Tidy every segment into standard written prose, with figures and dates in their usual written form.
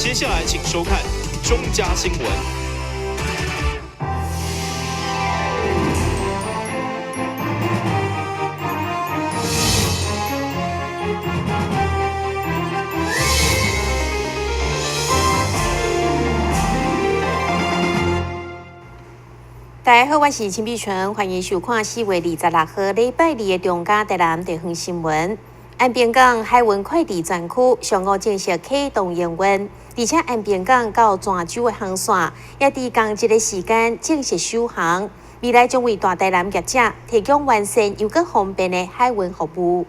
接下来请收看中嘉新闻。大家好，我是陈碧纯，欢迎收看4月26号礼拜2的中嘉台南地方新闻。安平港海运快递专区上午正式启动营运，而且安平港到泉州的航线也伫同一个时间正式首航。未来将为大台南业者提供完善又更方便的海运服务。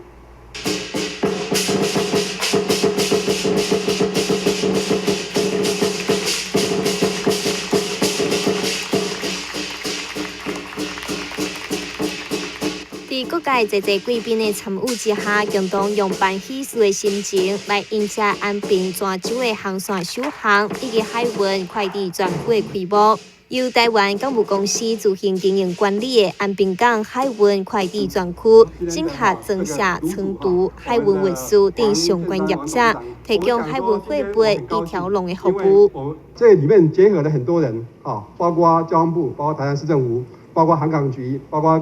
各界侪侪贵宾的参与之下，共同用办喜事的心情来迎接安平泉州的航线首航，以及海运快递专区的开幕。由台湾港务公司自行经营管理的安平港海运快递专区，整合增设成都海运运输等相关业者，提供海运货物一条龙的服务。这里面结合了很多人包括交通部，包括台南市政府，包括航港局，包括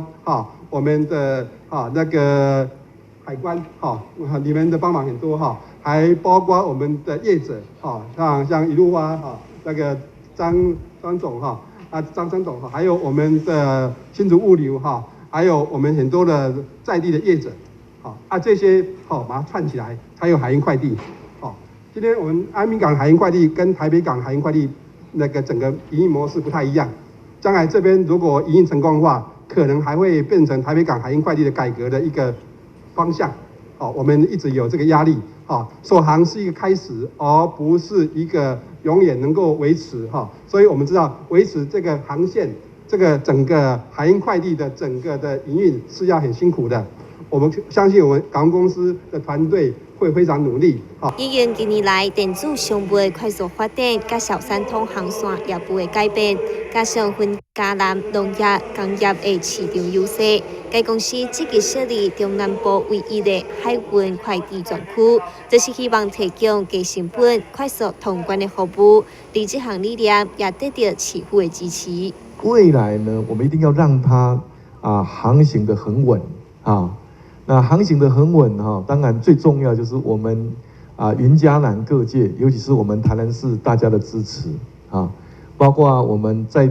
我们的那个海关里面的帮忙很多还包括我们的业者像一路花那个张总张总还有我们的新竹物流还有我们很多的在地的业者这些把它串起来才有海运快递今天我们安平港海运快递跟台北港海运快递那个整个营运模式不太一样，将来这边如果营运成功的话，可能还会变成台北港海运快递的改革的一个方向，我们一直有这个压力，首航是一个开始，而不是一个永远能够维持，所以我们知道维持这个航线，这个整个海运快递的整个的营运是要很辛苦的，我们相信我们港务公司的团队会非常努力。医院近年来电子商务的快速发展，甲小三通航线业务的改变，加上分嘉南农业、工业的市场优势，该公司积极设立中南部唯一的海运快递专区，就是希望提供低成本、快速通关的服务。而这项理念也得到市府的支持。未来呢，我们一定要让它航行的很稳那航行的很稳当然最重要就是我们云嘉南各界，尤其是我们台南市大家的支持包括我们在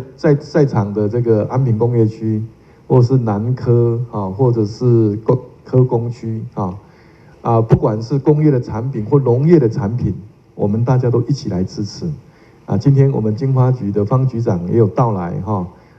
场的这个安平工业区，或者是南科或者是科工区不管是工业的产品或农业的产品，我们大家都一起来支持今天我们经发局的方局长也有到来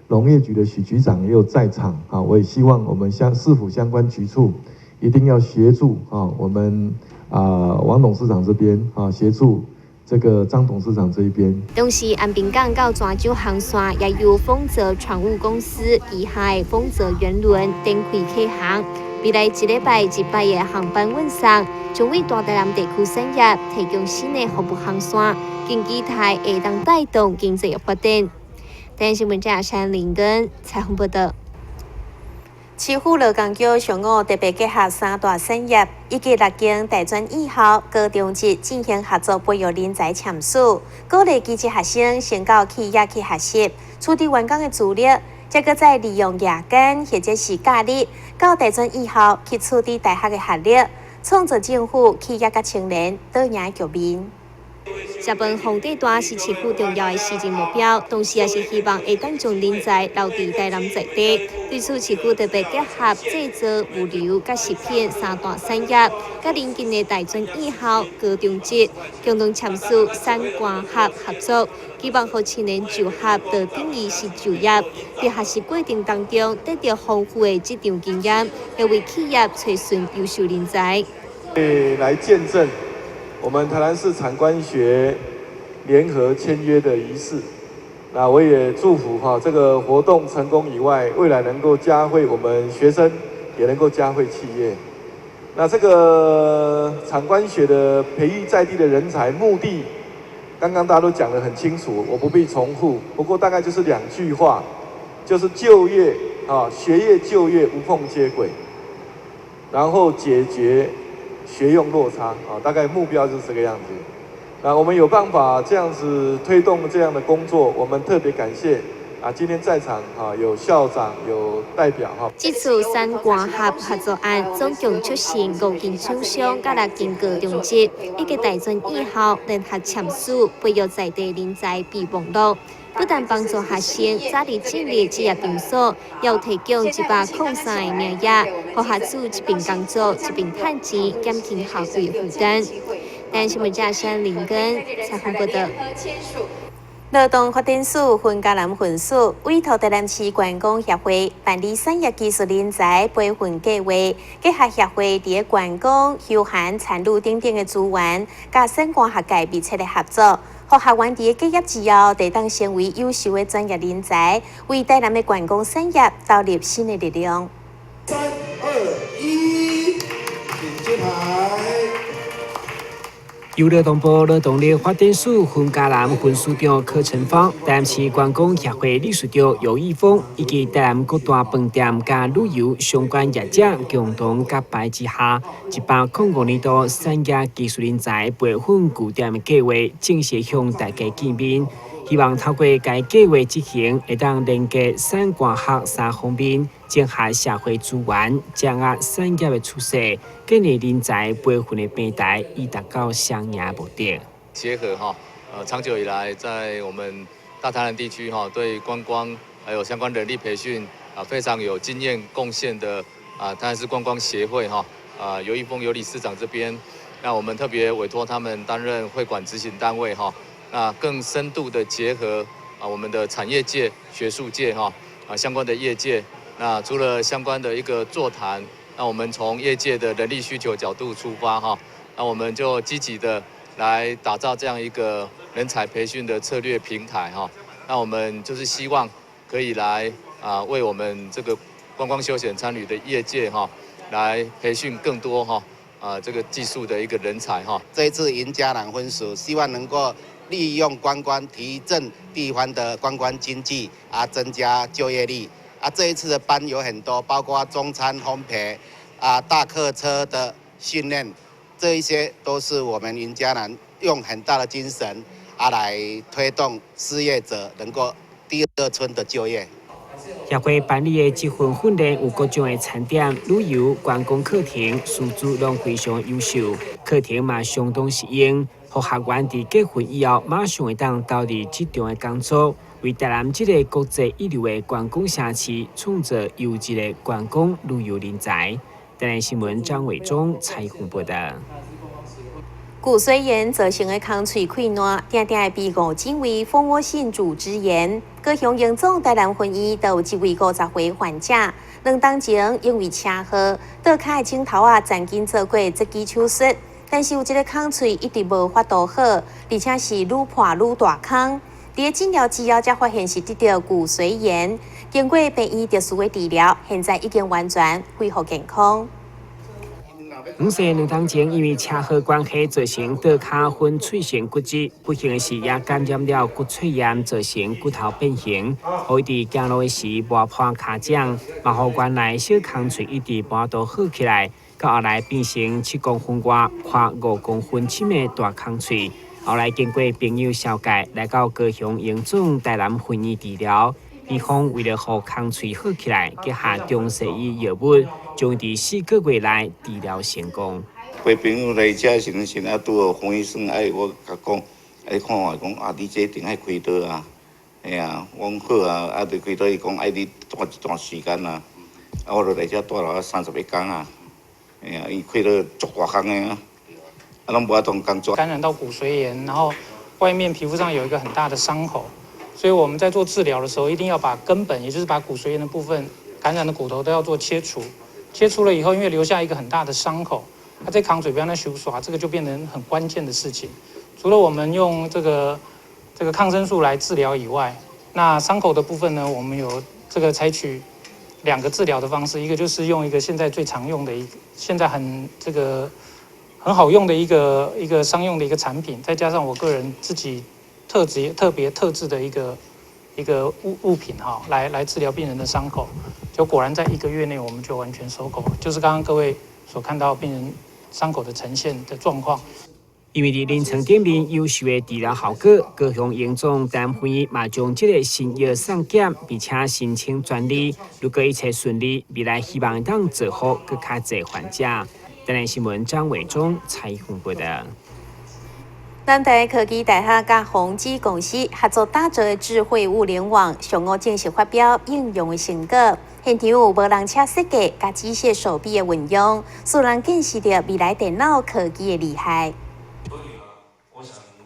农业局的许局长也有在场我也希望我们市府相关局处一定要协助我们王董事长这边协助这个张董事长这一边。同时，安平港到泉州航线也由丰泽船务公司旗下的丰泽圆轮展开启航。未来一礼拜一摆的航班运送，将为大台南地区产业提供新的服务航线，经期待会当带动经济的发展。台湾新闻记者陈林根采访报道。市府劳工局上午特别结合3大产业以及6间大专院校高中职进行合作培育人才签署，鼓励基职学生先到企业去学习，取得员工的资历，再搁再利用夜间或者是假日到大专院校去取得大学的学历，创造政府、企业甲青年多赢的局面。食饭皇帝大是市府重要的施政目标，同时也是希望会当将人才留伫台南在地。对此，市府特别结合制造、物流、甲食品3大产业，甲邻近的大专院校、高中职共同签署产官学合作，希望让青年就学到等于是就业，在学习过程当中得到丰富的职场经验，会为企业找寻优秀人才。来见证我们台南市产官学联合签约的仪式，那我也祝福这个活动成功以外，未来能够嘉惠我们学生，也能够嘉惠企业。那这个产官学的培育在地的人才，目的刚刚大家都讲得很清楚，我不必重复。不过大概就是2句话，就是就业学业就业无缝接轨，然后解决学用落差大概目标就是这个样子。那我们有办法这样子推动这样的工作，我们特别感谢今天在场有校长有代表这次三官合合作案总共出现5件厂商甲6件高中职，一个大专以后联合签署，培育在地人才备忘录。不但帮助学生早日进入职业场所，也提供103个名额，让学子一边工作一边赚钱，减轻校费负担。但新闻架山林根采访报道。劳动发展署分嘉南分署委托台南市观光协会办理产业技术人才培训计划，结合协会伫观光、休闲、产业等等的资源，甲省官学界密切的合作，让学员伫毕业之后，得当成为优秀的专业人才，为台南的观光产业导入新的力量。3、2、1，请揭牌。由劳动部劳动力发展署分嘉南分署长柯成芳、台南市观光协会理事长尤义峰以及台南各大饭店甲旅游相关业者共同合办之下，105年度产业技术人才培训据点的计划正式向大家见面。希望透过该计划执行，会当连接产官学3方面，整合社会资源，掌握产业的趋势，建立人才培训的平台，以达到双赢的目的。结合长久以来在我们大台南地区对观光还有相关人力培训非常有经验贡献的台南市观光协会尤义峰尤理事长这边，那我们特别委托他们担任会馆执行单位那更深度的结合我们的产业界、学术界相关的业界。那除了相关的一个座谈，那我们从业界的人力需求角度出发那我们就积极的来打造这样一个人才培训的策略平台那我们就是希望可以来为我们这个观光休闲参旅的业界来培训更多这个技术的一个人才这一次赢嘉南分署希望能够利用观光提振地方的观光经济增加就业率这一次的班有很多，包括中餐烘焙大客车的训练，这一些都是我们赢嘉南用很大的精神来推动失业者能够第二春的就业。协会办理的这份训练有各种的餐点、旅游、观光课程，师资拢非常优秀，课程嘛相当适应，让学员伫结训以后马上会当投入职场的工作，为台南这个国际一流的观光城市创造优质的观光旅游人才。台南新闻张伟忠采访报道。骨髓炎造成的空喙溃烂，定定会被误诊为蜂窝性组织炎。高雄荣总台南分院都有一位50岁患者，2天前因为车祸，倒脚的镜头曾经做过截肢手术，但是有一个空喙一直无法度好，而且是愈破愈大孔。在诊疗之后，才发现是得到骨髓炎。经过病医特殊的治疗，现在已经完全恢复健康。5岁2天前因为车祸关系造成倒脚分喙腺骨折，不幸的是也感染了骨髓炎，造成骨头变形。我伫走路时磨破脚掌，嘛互原来小空喙一直无度好起来，到后来变成7公分外、宽5公分深的大空喙。后来经过朋友绍介，来到高雄荣总台南分院治疗。医方为了让空喙好起来，结合中西医药物，将伫4个月内治疗成功。陪朋友来遮时阵，拄好黄医生我甲讲，看我讲你这一定爱开刀哎呀，我讲好就开刀。伊讲你住一段时间我就来遮住了31天哎呀，伊开刀足大项的拢无法度工作。感染到骨髓炎，然后外面皮肤上有一个很大的伤口。所以我们在做治疗的时候，一定要把根本，也就是把骨髓炎的部分感染的骨头都要做切除。切除了以后，因为留下一个很大的伤口，它在空嘴不要那修刷，这个就变成很关键的事情。除了我们用这个抗生素来治疗以外，那伤口的部分呢，我们有采取2个治疗的方式，一个就是用一个现在最常用的现在很好用的一个商用的一个产品，再加上我个人自己特别特制的一个物品来治疗病人的伤口，就果然在1个月内我们就完全收口，就是刚刚各位所看到病人伤口的呈现的状况。因为伫临床检验优秀的治疗效果，高雄营总单位嘛将这个新药送检，并且申请专利。如果一切顺利，未来希望当做好更较侪患者。台南新闻张伟忠采访报道。南台科技大学甲宏基公司合作打造的智慧物联网，上午正式发表应用的成果。现场有无人车设计甲机械手臂的运用，使人见识到未来电脑科技的厉害。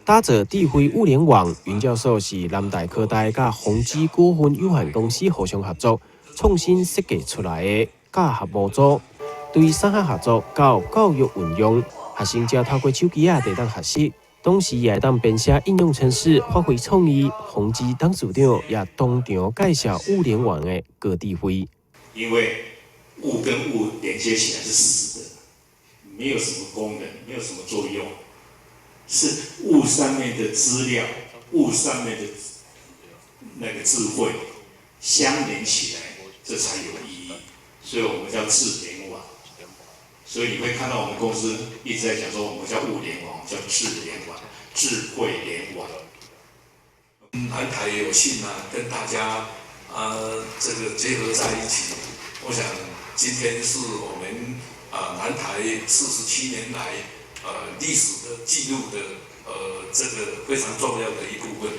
打造智慧物联网，袁教授是南大科大甲宏基股份有限公司互相合作，创新设计出来的架合模组，对产学合作到教育运用，学生只要透过手机就当学习，同时也当编写应用程式，发挥创意。宏基董事长也当场介绍物联网的各智慧。因为物跟物连接起来是死的，没有什么功能，没有什么作用。是物上面的资料，物上面的那个智慧相连起来，这才有意义。所以我们叫智联网。所以你会看到我们公司一直在讲说，我们叫物联网，叫智联网、智慧联网。南台也有幸跟大家这个结合在一起。我想今天是我们南台47年来。历史的记录的这个非常重要的一部分。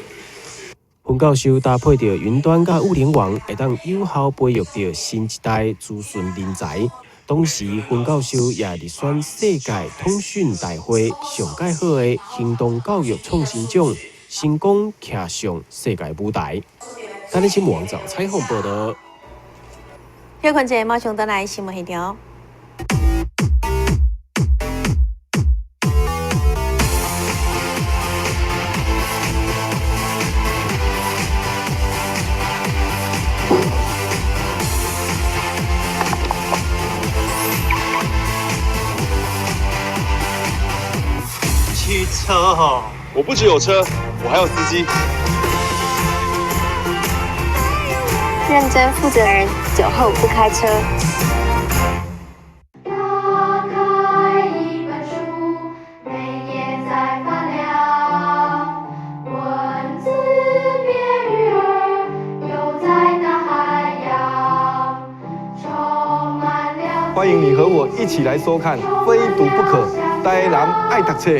洪教授搭配着云端甲物联网，会当有效培育着新一代资讯人才。同时，洪教授也入选世界通讯大会上届好的行动教育创新奖，成功骑上世界舞台。台南新闻网采访报道。休困者马上倒来新闻现场。汽车哈，我不只有车，我还有司机。认真负责人，酒后不开车。打开一本书，每页在发亮，文字变鱼儿，游在大海洋，充满了。欢迎你和我一起来收看《非读不可》，台南爱读册。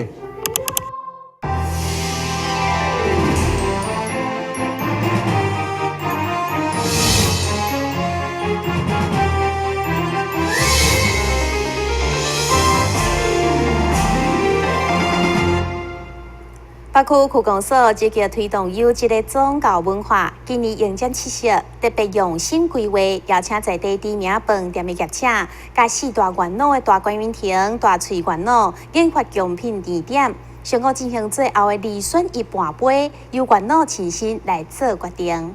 北区区公所积极推动优质的宗教文化，今年迎接七夕，特别用心规划，邀请在地知名饭店的业者，甲四大元老的大观园亭、大翠元老研发奖品甜点。上午进行最后的二选一盘杯，由元老亲身来做决定。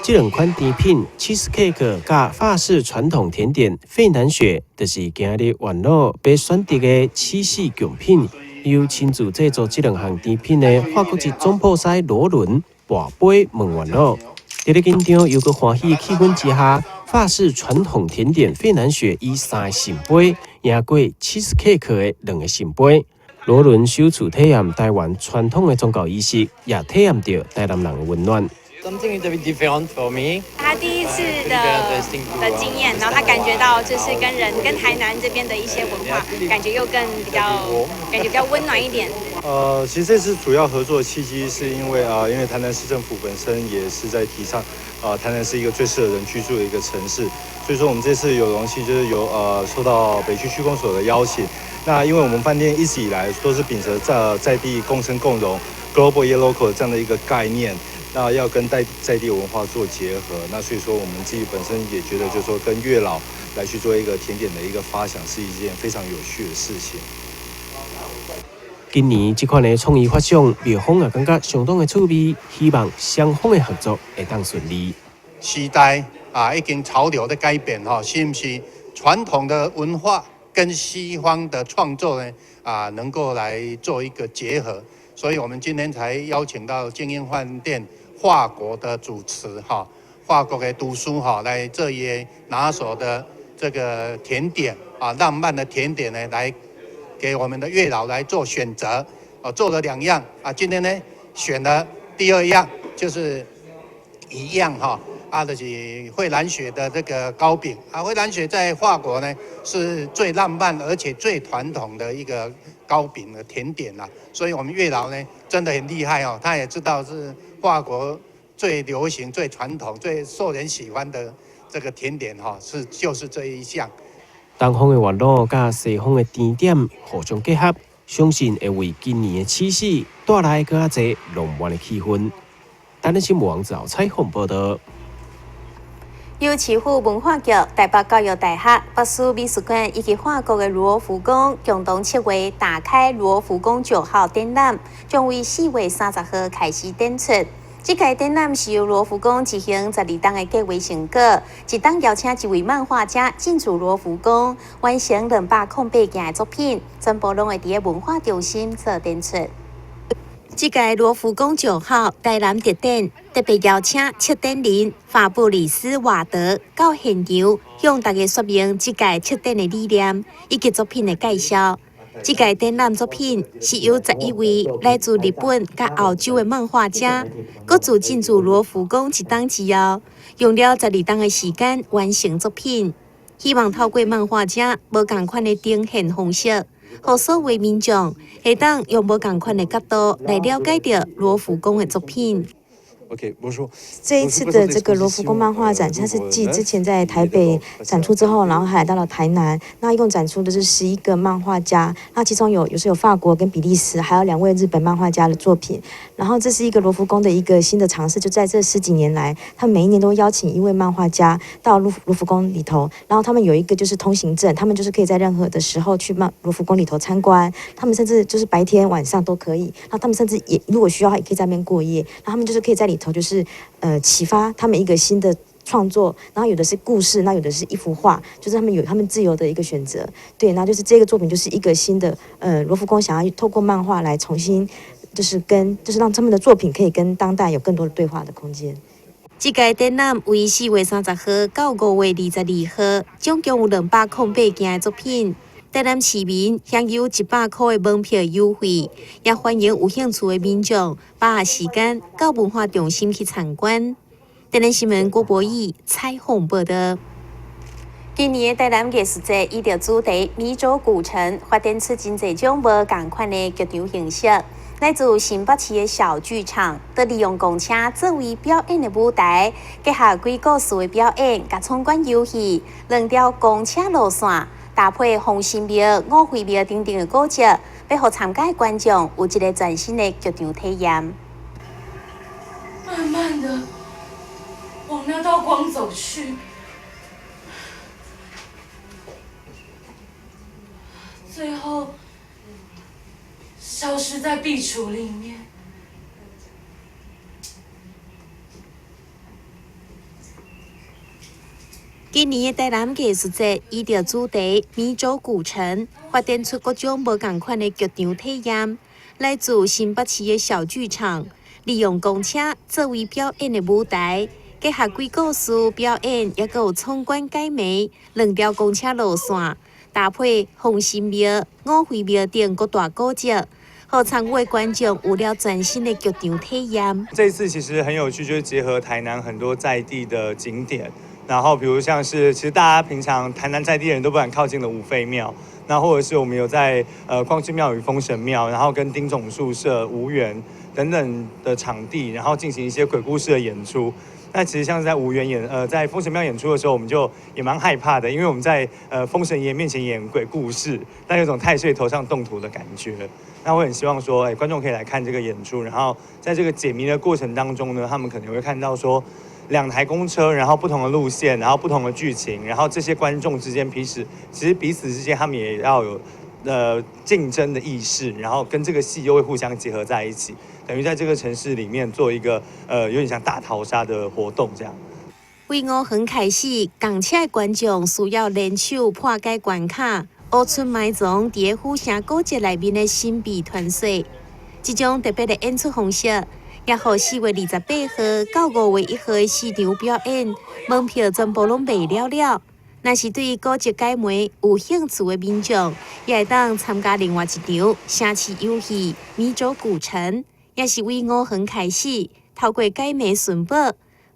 这两款甜品 cheesecake 甲法式传统甜点费南雪，就是今日元老被选择的七夕奖品。由亲自制作这两项甜品的法国籍总铺师罗伦，跋杯问元老。在咧紧张又个欢喜的气氛之下，法式传统甜点费南雪以3个圣杯赢过 cheesecake 的2个圣杯。罗伦首次体验台湾传统的宗教仪式，也体验到台南人的温暖。Something a bit different for me. 他第一次的经验，然后他感觉到就是跟台南这边的一些文化，感觉又感觉比较温暖一点。其实这次主要合作的契机是因为因为台南市政府本身也是在提倡台南是一个最适合人居住的一个城市，所以说我们这次有荣幸就是受到北区区公所的邀请。那因为我们饭店一直以来都是秉承在地共生共荣 （Global Yet Local） 这样的一个概念。那要跟在地文化做结合，那所以说我们自己本身也觉得，就是说跟月老来去做一个甜点的一个发想，是一件非常有趣的事情。今年这款的创意发想，妙方也感觉相当的趣味，希望双方的合作会当顺利。时代已经潮流的改变是不是传统的文化跟西方的创作呢能够来做一个结合？所以我们今天才邀请到精英饭店法国的主持法国的读书来这些拿手的这个甜点浪漫的甜点呢来给我们的月老来做选择。做了2样啊，今天呢选了第2样，就是一样就是惠兰雪的这个糕饼啊。惠兰雪在法国呢是最浪漫而且最传统的一个糕饼的甜点啦，所以我们月老呢真的很厉害哦，他也知道是法国最流行、最传统、最受人喜欢的这个甜点就是这一项。东方的元老甲西方的甜点互相结合，相信会为今年的七夕带来更加侪浪漫的气氛。台南新闻网早采访报道。由市府文化局、台北教育大学、北苏美术馆以及法国的卢浮宫共同策划打开卢浮宫9号展览，将于4月30号开始展出。这届展览是由卢浮宫执行12档的计划成果，一档邀请一位漫画家进驻卢浮宫，完成208件的作品，全部拢会伫文化中心做展出。这届卢浮宫9号台南特展特别邀请策展人法布里斯瓦德到现场，向大家说明这届策展的理念以及作品的介绍。这届展览作品是由11位来自日本甲澳洲的漫画家，各自进驻卢浮宫一档之后，用了12档的时间完成作品。希望透过漫画家无同款的呈现方式，让所有民众会当用无同款的角度来了解到卢浮宫的作品。这一次的这个卢浮宫漫画展，它是继之前在台北展出之后，然后还来到了台南。那一共展出的是11个漫画家，那其中有法国跟比利时，还有2位日本漫画家的作品。然后这是一个卢浮宫的一个新的尝试，就在这10几年来，他们每一年都邀请1位漫画家到卢浮宫里头，然后他们有一个就是通行证，他们就是可以在任何的时候去卢浮宫里头参观，他们甚至就是白天晚上都可以。然后他们甚至也如果需要，也可以在那边过夜。然后他们就是可以在里头就是启发他们一个新的创作，然后有的是故事，那有的是一幅画，就是他们有他们自由的一个选择。对，然后就是这个作品就是一个新的卢浮宫想要透过漫画来重新就是让他们的作品可以跟当代有更多的对话的空间。这届展览为4月30号到5月22号，总共有208件的作品。台南市民享有100块的门票优惠，也欢迎有兴趣的民众把握时间到文化中心去参观。台南新闻郭博义采访报道。今年的台南艺术节依照主题“米粥古城”，发展出真侪种无同款的剧场形式。来自新北市的小剧场，都利用公车作为表演的舞台，结合鬼故事的表演，甲闯关游戏，2条公车路线。搭配红心庙、五花庙等等的古迹，要让参加的观众有一个全新的剧场体验。慢慢的往那道光走去，最后消失在壁橱里面。今年的台南艺术节依照主题“米粥古城”，发展出各种无同款的剧场体验。来自新北市的小剧场，利用公车作为表演的舞台，结合鬼故事表演，也有闯关解谜，2条公车路线，搭配红心庙、五花庙等各大古迹。和参与的观众有了全新的剧场体验。这一次其实很有趣，就是结合台南很多在地的景点，然后比如像是，其实大家平常台南在地人都不敢靠近的五妃庙，那或者是我们有在光之庙与封神庙，然后跟丁总宿舍、无缘等等的场地，然后进行一些鬼故事的演出。那其实像是在无缘在封神庙演出的时候，我们就也蛮害怕的，因为我们在封神爷面前演鬼故事，那有种太岁头上动土的感觉。那我很希望说，观众可以来看这个演出，然后在这个解谜的过程当中呢，他们可能会看到说2台公车，然后不同的路线，然后不同的剧情，然后这些观众之间其实彼此之间他们也要有竞争的意识，然后跟这个戏又会互相结合在一起，等于在这个城市里面做一个有点像大逃杀的活动这样。为5分开始，港车的观众需要联手破解关卡。乌村埋藏伫府城古迹内面的神秘传说，这种特别的演出方式，也和4月28号到5月1号的市场表演门票全部拢卖了。若是对高级解谜有兴趣的民众，也会当参加另外一场城市游戏“迷走古城”，也是为5号开始，透过解谜寻宝，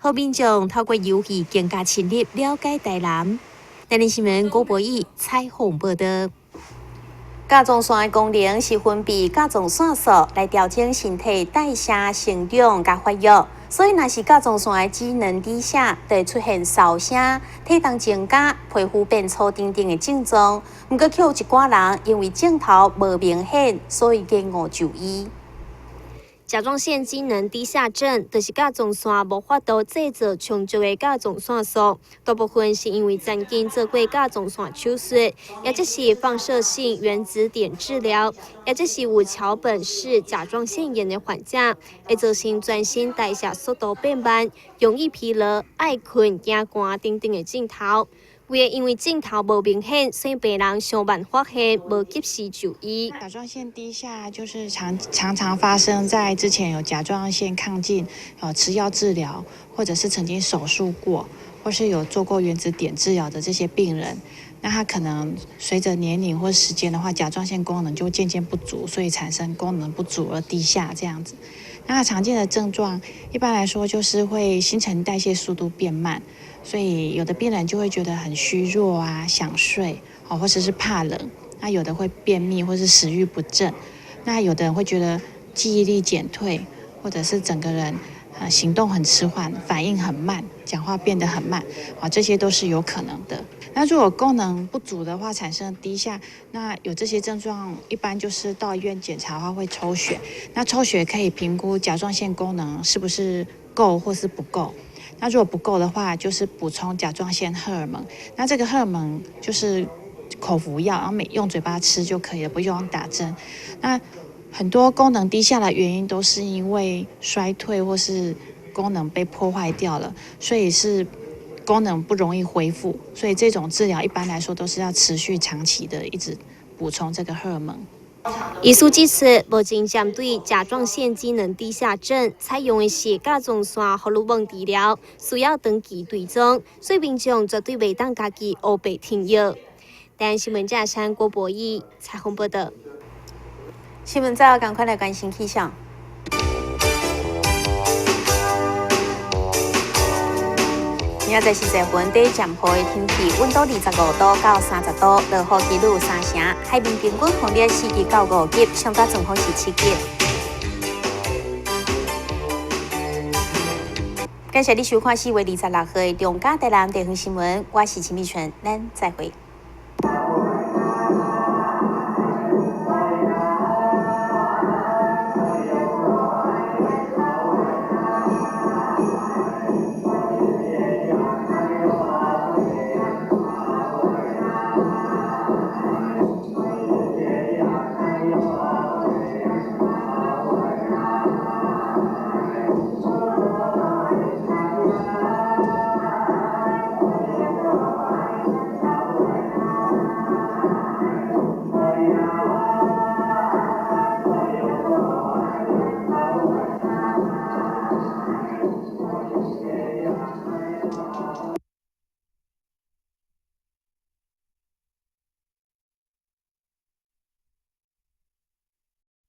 让民众透过游戏更加深入了解台南。台南新闻郭博义采访报道。甲状腺的功能是分泌甲状腺素来调整身体代谢、成长甲发育，所以若是甲状腺的机能低下，就会出现烧声、体重增加、皮肤变粗等等的症状。不过，却有一寡人因为镜头无明显，所以延误就医。甲状腺机能低下症，就是甲状腺无法度制造充足的甲状腺素，大部分是因为曾经做过甲状腺手术，也就是放射性原子点治疗，也就是有桥本氏甲状腺炎的患者，会造成全身代谢速度变慢，容易疲劳、爱困、惊寒等等的症头。为因为镜头无明显，所以病人上晚发现，无及时就医。甲状腺低下就是常常发生在之前有甲状腺亢进、吃药治疗，或者是曾经手术过，或是有做过原子点治疗的这些病人。那他可能随着年龄或时间的话，甲状腺功能就渐渐不足，所以产生功能不足而低下这样子。那常见的症状，一般来说就是会新陈代谢速度变慢。所以有的病人就会觉得很虚弱啊，想睡，或者是怕冷。那有的会便秘或是食欲不振。那有的人会觉得记忆力减退，或者是整个人行动很迟缓，反应很慢，讲话变得很慢，这些都是有可能的。那如果功能不足的话，产生低下，那有这些症状，一般就是到医院检查的话会抽血。那抽血可以评估甲状腺功能是不是够或是不够。那如果不够的话，就是补充甲状腺荷尔蒙。那这个荷尔蒙就是口服药，然后用嘴巴吃就可以了，不用打针。那很多功能低下的原因都是因为衰退或是功能被破坏掉了，所以是功能不容易恢复。所以这种治疗一般来说都是要持续长期的一直补充这个荷尔蒙。医师指出，目前针对甲状腺机能低下症采用的是甲状腺荷尔蒙治疗，需要长期追踪，所以民众绝对袂当家己黑白听药。台湾新闻架山郭博义采访报道。新闻再要赶快来关心气象。明仔载40分，第一站坡的天气，温度25度到30度，落雨几率有3成，海面平均风力4级到5级，上大阵风是7级。感谢你收看4月26号的中嘉台南地方新闻，我是陈美纯，咱再会。